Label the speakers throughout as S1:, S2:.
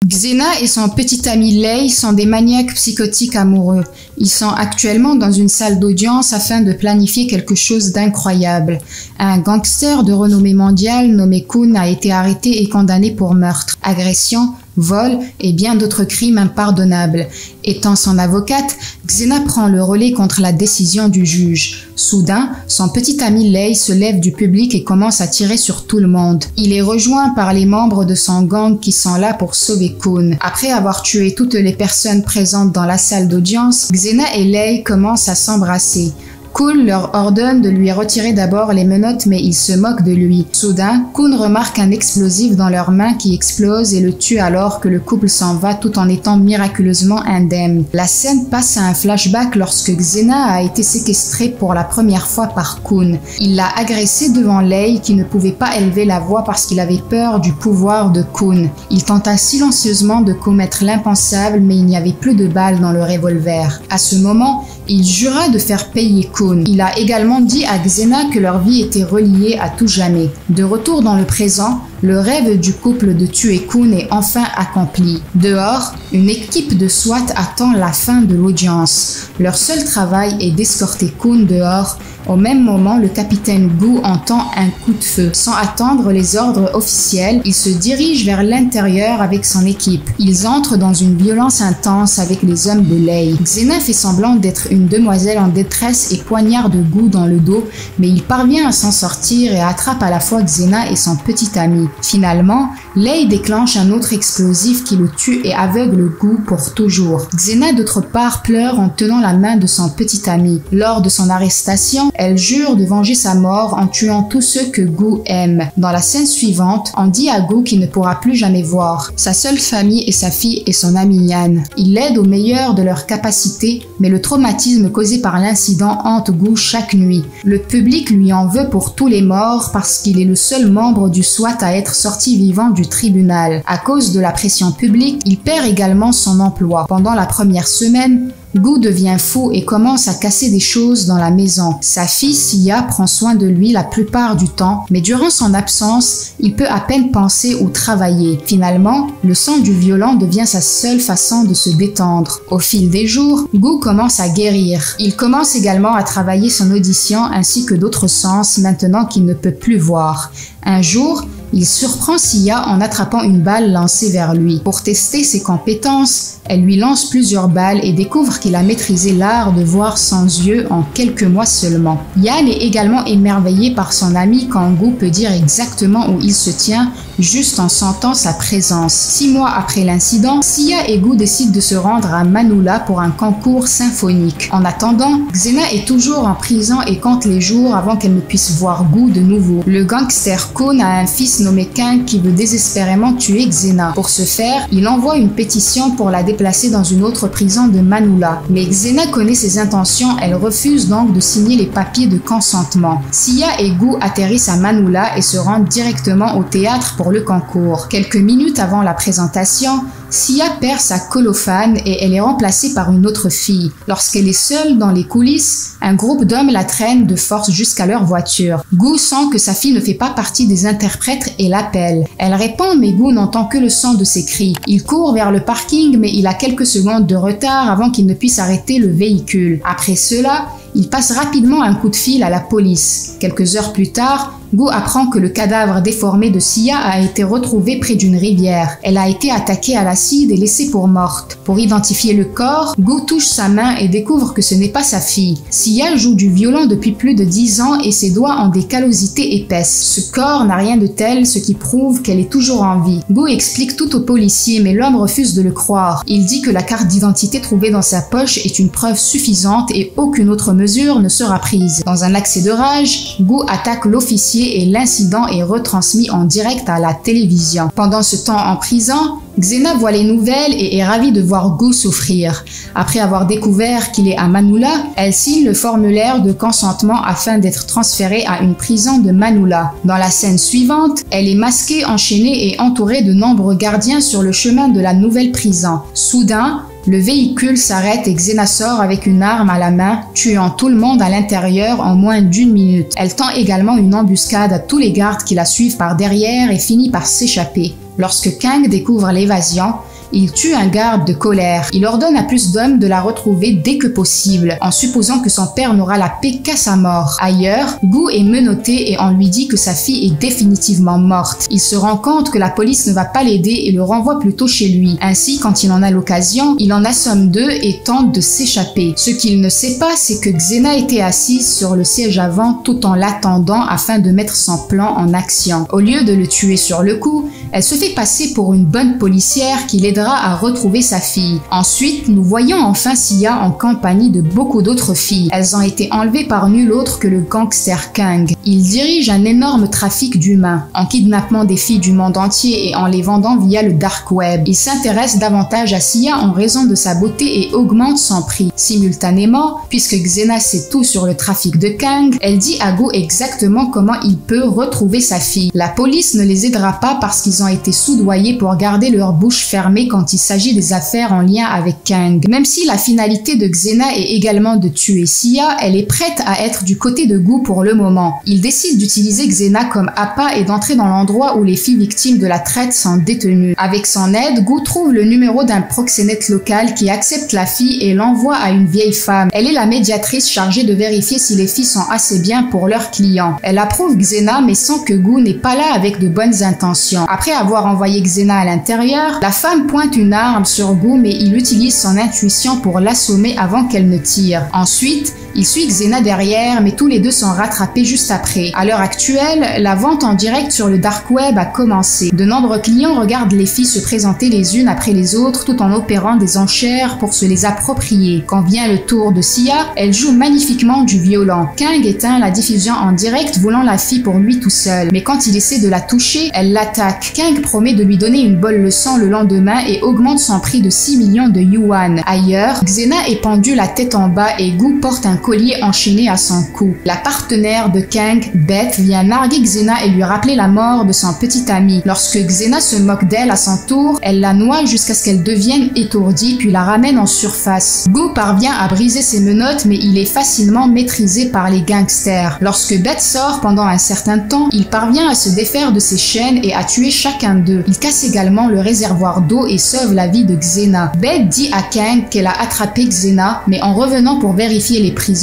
S1: Xena et son petit ami Lei sont des maniaques psychotiques amoureux. Ils sont actuellement dans une salle d'audience afin de planifier quelque chose d'incroyable. Un gangster de renommée mondiale nommé Khun a été arrêté et condamné pour meurtre, agression, vol et bien d'autres crimes impardonnables. Étant son avocate, Xena prend le relais contre la décision du juge. Soudain, son petit ami Lei se lève du public et commence à tirer sur tout le monde. Il est rejoint par les membres de son gang qui sont là pour sauver Khun. Après avoir tué toutes les personnes présentes dans la salle d'audience, Xena et Lei commencent à s'embrasser. Khun leur ordonne de lui retirer d'abord les menottes mais ils se moquent de lui. Soudain, Khun remarque un explosif dans leurs mains qui explose et le tue alors que le couple s'en va tout en étant miraculeusement indemne. La scène passe à un flashback lorsque Xena a été séquestrée pour la première fois par Khun. Il l'a agressée devant Lei qui ne pouvait pas élever la voix parce qu'il avait peur du pouvoir de Khun. Il tenta silencieusement de commettre l'impensable mais il n'y avait plus de balles dans le revolver. À ce moment, il jura de faire payer Khun. Il a également dit à Xena que leur vie était reliée à tout jamais. De retour dans le présent, le rêve du couple de tuer Khun est enfin accompli. Dehors, une équipe de SWAT attend la fin de l'audience. Leur seul travail est d'escorter Khun dehors. Au même moment, le capitaine Gu entend un coup de feu. Sans attendre les ordres officiels, il se dirige vers l'intérieur avec son équipe. Ils entrent dans une violence intense avec les hommes de Lei. Xena fait semblant d'être une demoiselle en détresse et poignarde Gu dans le dos, mais il parvient à s'en sortir et attrape à la fois Xena et son petit ami. Finalement, Lei déclenche un autre explosif qui le tue et aveugle Gu pour toujours. Xena d'autre part pleure en tenant la main de son petit ami. Lors de son arrestation, elle jure de venger sa mort en tuant tous ceux que Gu aime. Dans la scène suivante, on dit à Gu qu'il ne pourra plus jamais voir sa seule famille et sa fille et son ami Yan. Il l'aide au meilleur de leurs capacités, mais le traumatisme causé par l'incident hante Gu chaque nuit. Le public lui en veut pour tous les morts parce qu'il est le seul membre du SWAT à être sorti vivant du tribunal. À cause de la pression publique, il perd également son emploi. Pendant la première semaine, Gu devient fou et commence à casser des choses dans la maison. Sa fille Sia prend soin de lui la plupart du temps, mais durant son absence, il peut à peine penser ou travailler. Finalement, le sang du violent devient sa seule façon de se détendre. Au fil des jours, Gu commence à guérir. Il commence également à travailler son audition ainsi que d'autres sens maintenant qu'il ne peut plus voir. Un jour, il surprend Sia en attrapant une balle lancée vers lui. Pour tester ses compétences, elle lui lance plusieurs balles et découvre qu'il a maîtrisé l'art de voir sans yeux en quelques mois seulement. Yan est également émerveillé par son ami quand Gu peut dire exactement où il se tient juste en sentant sa présence. 6 mois après l'incident, Sia et Gu décident de se rendre à Manula pour un concours symphonique. En attendant, Xena est toujours en prison et compte les jours avant qu'elle ne puisse voir Gu de nouveau. Le gangster Khun a un fils nommé Kang qui veut désespérément tuer Xena. Pour ce faire, il envoie une pétition pour la déplacer dans une autre prison de Manula. Mais Xena connaît ses intentions, elle refuse donc de signer les papiers de consentement. Sia et Gu atterrissent à Manula et se rendent directement au théâtre pour le concours. Quelques minutes avant la présentation, Sia perd sa colophane et elle est remplacée par une autre fille. Lorsqu'elle est seule dans les coulisses, un groupe d'hommes la traîne de force jusqu'à leur voiture. Gu sent que sa fille ne fait pas partie des interprètes et l'appelle. Elle répond mais Gu n'entend que le son de ses cris. Il court vers le parking mais il a quelques secondes de retard avant qu'il ne puisse arrêter le véhicule. Après cela, il passe rapidement un coup de fil à la police. Quelques heures plus tard, Gu apprend que le cadavre déformé de Sia a été retrouvé près d'une rivière. Elle a été attaquée à l'acide et laissée pour morte. Pour identifier le corps, Gu touche sa main et découvre que ce n'est pas sa fille. Sia joue du violon depuis plus de 10 ans et ses doigts ont des callosités épaisses. Ce corps n'a rien de tel, ce qui prouve qu'elle est toujours en vie. Gu explique tout au policier, mais l'homme refuse de le croire. Il dit que la carte d'identité trouvée dans sa poche est une preuve suffisante et aucune autre mesure ne sera prise. Dans un accès de rage, Gu attaque l'officier et l'incident est retransmis en direct à la télévision. Pendant ce temps en prison, Xena voit les nouvelles et est ravie de voir Gu souffrir. Après avoir découvert qu'il est à Manula, elle signe le formulaire de consentement afin d'être transférée à une prison de Manula. Dans la scène suivante, elle est masquée, enchaînée et entourée de nombreux gardiens sur le chemin de la nouvelle prison. Soudain, le véhicule s'arrête et Xena sort avec une arme à la main, tuant tout le monde à l'intérieur en moins d'1 minute. Elle tend également une embuscade à tous les gardes qui la suivent par derrière et finit par s'échapper. Lorsque Kang découvre l'évasion, Il tue un garde de colère. Il ordonne à plus d'hommes de la retrouver dès que possible, en supposant que son père n'aura la paix qu'à sa mort. Ailleurs, Gu est menotté et on lui dit que sa fille est définitivement morte. Il se rend compte que la police ne va pas l'aider et le renvoie plutôt chez lui. Ainsi, quand il en a l'occasion, il en assomme 2 et tente de s'échapper. Ce qu'il ne sait pas, c'est que Xena était assise sur le siège avant tout en l'attendant afin de mettre son plan en action. Au lieu de le tuer sur le coup, elle se fait passer pour une bonne policière qui l'aidera à retrouver sa fille. Ensuite, nous voyons enfin Sia en compagnie de beaucoup d'autres filles. Elles ont été enlevées par nul autre que le gangster Kang. Il dirige un énorme trafic d'humains, en kidnappant des filles du monde entier et en les vendant via le dark web. Il s'intéresse davantage à Sia en raison de sa beauté et augmente son prix. Simultanément, puisque Xena sait tout sur le trafic de Kang, elle dit à Gu exactement comment il peut retrouver sa fille. La police ne les aidera pas parce qu'ils ont été soudoyés pour garder leur bouche fermée quand il s'agit des affaires en lien avec Kang. Même si la finalité de Xena est également de tuer Sia, elle est prête à être du côté de Gu pour le moment. Il décide d'utiliser Xena comme appât et d'entrer dans l'endroit où les filles victimes de la traite sont détenues. Avec son aide, Gu trouve le numéro d'un proxénète local qui accepte la fille et l'envoie à une vieille femme. Elle est la médiatrice chargée de vérifier si les filles sont assez bien pour leurs clients. Elle approuve Xena mais sent que Gu n'est pas là avec de bonnes intentions. Après avoir envoyé Xena à l'intérieur, la femme pointe une arme sur Gu mais il utilise son intuition pour l'assommer avant qu'elle ne tire. Ensuite, il suit Xena derrière, mais tous les deux sont rattrapés juste après. À l'heure actuelle, la vente en direct sur le dark web a commencé. De nombreux clients regardent les filles se présenter les unes après les autres tout en opérant des enchères pour se les approprier. Quand vient le tour de Sia, elle joue magnifiquement du violon. Kang éteint la diffusion en direct voulant la fille pour lui tout seul. Mais quand il essaie de la toucher, elle l'attaque. Kang promet de lui donner une bonne leçon le lendemain et augmente son prix de 6 millions de yuan. Ailleurs, Xena est pendue la tête en bas et Gu porte un collier enchaîné à son cou. La partenaire de Kang, Beth, vient narguer Xena et lui rappeler la mort de son petit ami. Lorsque Xena se moque d'elle à son tour, elle la noie jusqu'à ce qu'elle devienne étourdie puis la ramène en surface. Gu parvient à briser ses menottes mais il est facilement maîtrisé par les gangsters. Lorsque Beth sort pendant un certain temps, il parvient à se défaire de ses chaînes et à tuer chacun d'eux. Il casse également le réservoir d'eau et sauve la vie de Xena. Beth dit à Kang qu'elle a attrapé Xena, mais en revenant pour vérifier les prisonniers,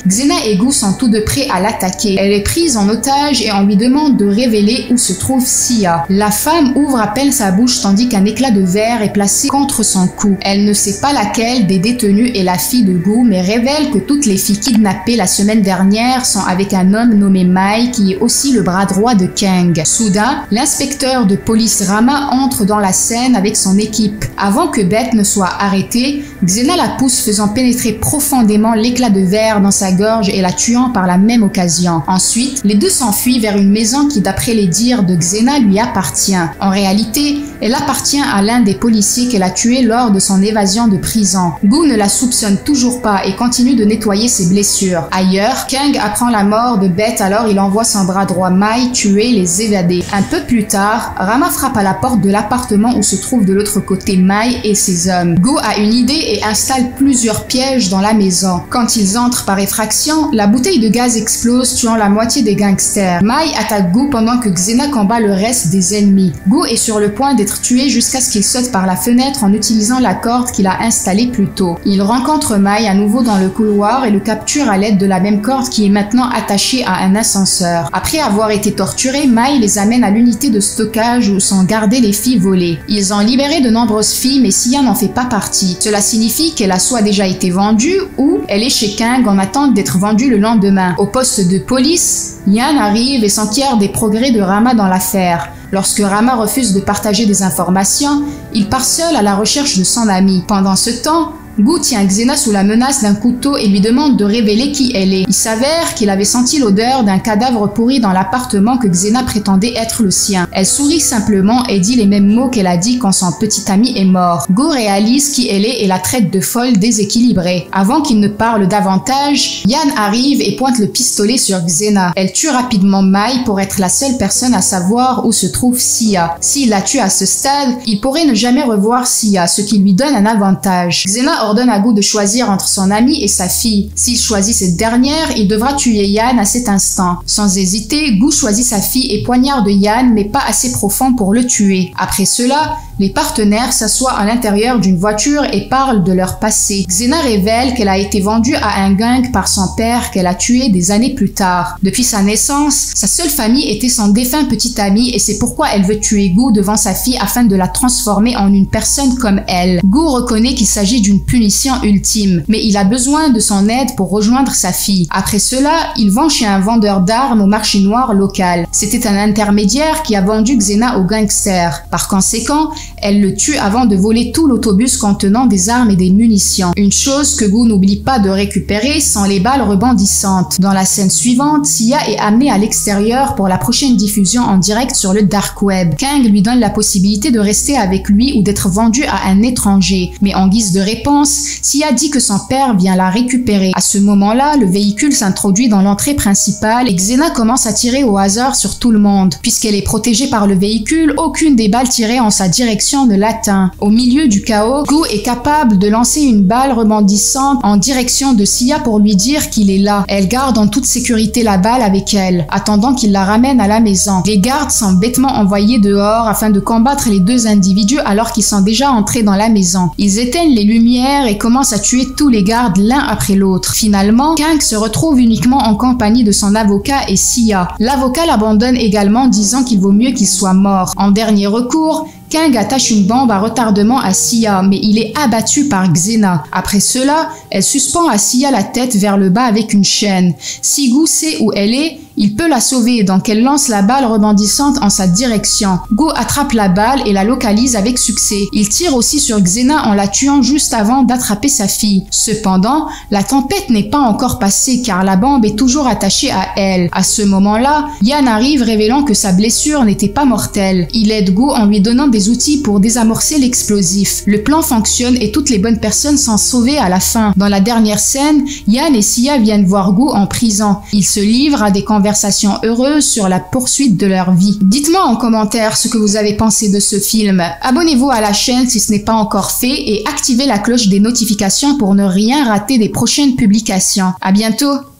S1: Xena et Gu sont tous deux prêts à l'attaquer. Elle est prise en otage et on lui demande de révéler où se trouve Sia. La femme ouvre à peine sa bouche tandis qu'un éclat de verre est placé contre son cou. Elle ne sait pas laquelle des détenues est la fille de Gu, mais révèle que toutes les filles kidnappées la semaine dernière sont avec un homme nommé Mai qui est aussi le bras droit de Kang. Soudain, l'inspecteur de police Rama entre dans la scène avec son équipe. Avant que Beth ne soit arrêtée, Xena la pousse faisant pénétrer profondément l'éclat de verre dans sa gorge et la tuant par la même occasion. Ensuite, les deux s'enfuient vers une maison qui, d'après les dires de Xena, lui appartient. En réalité, elle appartient à l'un des policiers qu'elle a tué lors de son évasion de prison. Gu ne la soupçonne toujours pas et continue de nettoyer ses blessures. Ailleurs, Kang apprend la mort de Beth, alors il envoie son bras droit Mai tuer les évadés. Un peu plus tard, Rama frappe à la porte de l'appartement où se trouve de l'autre côté Mai et ses hommes. Gu a une idée et installe plusieurs pièges dans la maison. Quand ils entrent par effraction, la bouteille de gaz explose, tuant la moitié des gangsters. Mai attaque Gu pendant que Xena combat le reste des ennemis. Gu est sur le point d'être tué jusqu'à ce qu'il saute par la fenêtre en utilisant la corde qu'il a installée plus tôt. Il rencontre Mai à nouveau dans le couloir et le capture à l'aide de la même corde qui est maintenant attachée à un ascenseur. Après avoir été torturés, Mai les amène à l'unité de stockage où sont gardées les filles volées. Ils ont libéré de nombreuses filles, mais Sia n'en fait pas partie. Cela signifie qu'elle a soit déjà été vendue ou elle est chez Kang en attente d'être vendue le lendemain. Au poste de police, Yan arrive et s'enquiert des progrès de Rama dans l'affaire. Lorsque Rama refuse de partager des informations, il part seul à la recherche de son ami. Pendant ce temps, Gu tient Xena sous la menace d'un couteau et lui demande de révéler qui elle est. Il s'avère qu'il avait senti l'odeur d'un cadavre pourri dans l'appartement que Xena prétendait être le sien. Elle sourit simplement et dit les mêmes mots qu'elle a dit quand son petit ami est mort. Gu réalise qui elle est et la traite de folle déséquilibrée. Avant qu'il ne parle davantage, Yan arrive et pointe le pistolet sur Xena. Elle tue rapidement Mai pour être la seule personne à savoir où se trouve Sia. S'il la tue à ce stade, il pourrait ne jamais revoir Sia, ce qui lui donne un avantage. Xena ordonne à Gu de choisir entre son ami et sa fille. S'il choisit cette dernière, il devra tuer Yan à cet instant. Sans hésiter, Gu choisit sa fille et poignarde Yan, mais pas assez profond pour le tuer. Après cela, les partenaires s'assoient à l'intérieur d'une voiture et parlent de leur passé. Xena révèle qu'elle a été vendue à un gang par son père qu'elle a tué des années plus tard. Depuis sa naissance, sa seule famille était son défunt petit ami et c'est pourquoi elle veut tuer Gu devant sa fille afin de la transformer en une personne comme elle. Gu reconnaît qu'il s'agit d'une punition ultime, mais il a besoin de son aide pour rejoindre sa fille. Après cela, ils vont chez un vendeur d'armes au marché noir local. C'était un intermédiaire qui a vendu Xena aux gangsters. Par conséquent, elle le tue avant de voler tout l'autobus contenant des armes et des munitions. Une chose que Gu n'oublie pas de récupérer sont les balles rebondissantes. Dans la scène suivante, Sia est amenée à l'extérieur pour la prochaine diffusion en direct sur le dark web. Kang lui donne la possibilité de rester avec lui ou d'être vendue à un étranger. Mais en guise de réponse, Sia dit que son père vient la récupérer. À ce moment-là, le véhicule s'introduit dans l'entrée principale et Xena commence à tirer au hasard sur tout le monde. Puisqu'elle est protégée par le véhicule, aucune des balles tirées en sa direction ne l'atteint. Au milieu du chaos, Gu est capable de lancer une balle rebondissante en direction de Sia pour lui dire qu'il est là. Elle garde en toute sécurité la balle avec elle, attendant qu'il la ramène à la maison. Les gardes sont bêtement envoyés dehors afin de combattre les deux individus alors qu'ils sont déjà entrés dans la maison. Ils éteignent les lumières et commencent à tuer tous les gardes l'un après l'autre. Finalement, Kang se retrouve uniquement en compagnie de son avocat et Sia. L'avocat l'abandonne également, disant qu'il vaut mieux qu'il soit mort. En dernier recours, Kang attache une bombe à retardement à Sia, mais il est abattu par Xena. Après cela, elle suspend à Sia la tête vers le bas avec une chaîne. Si Gu sait où elle est, il peut la sauver, donc elle lance la balle rebondissante en sa direction. Gu attrape la balle et la localise avec succès. Il tire aussi sur Xena en la tuant juste avant d'attraper sa fille. Cependant, la tempête n'est pas encore passée car la bombe est toujours attachée à elle. À ce moment-là, Yan arrive révélant que sa blessure n'était pas mortelle. Il aide Gu en lui donnant des outils pour désamorcer l'explosif. Le plan fonctionne et toutes les bonnes personnes sont sauvées à la fin. Dans la dernière scène, Yan et Sia viennent voir Gu en prison. Ils se livrent à des conversations heureuses sur la poursuite de leur vie. Dites-moi en commentaire ce que vous avez pensé de ce film. Abonnez-vous à la chaîne si ce n'est pas encore fait et activez la cloche des notifications pour ne rien rater des prochaines publications. À bientôt!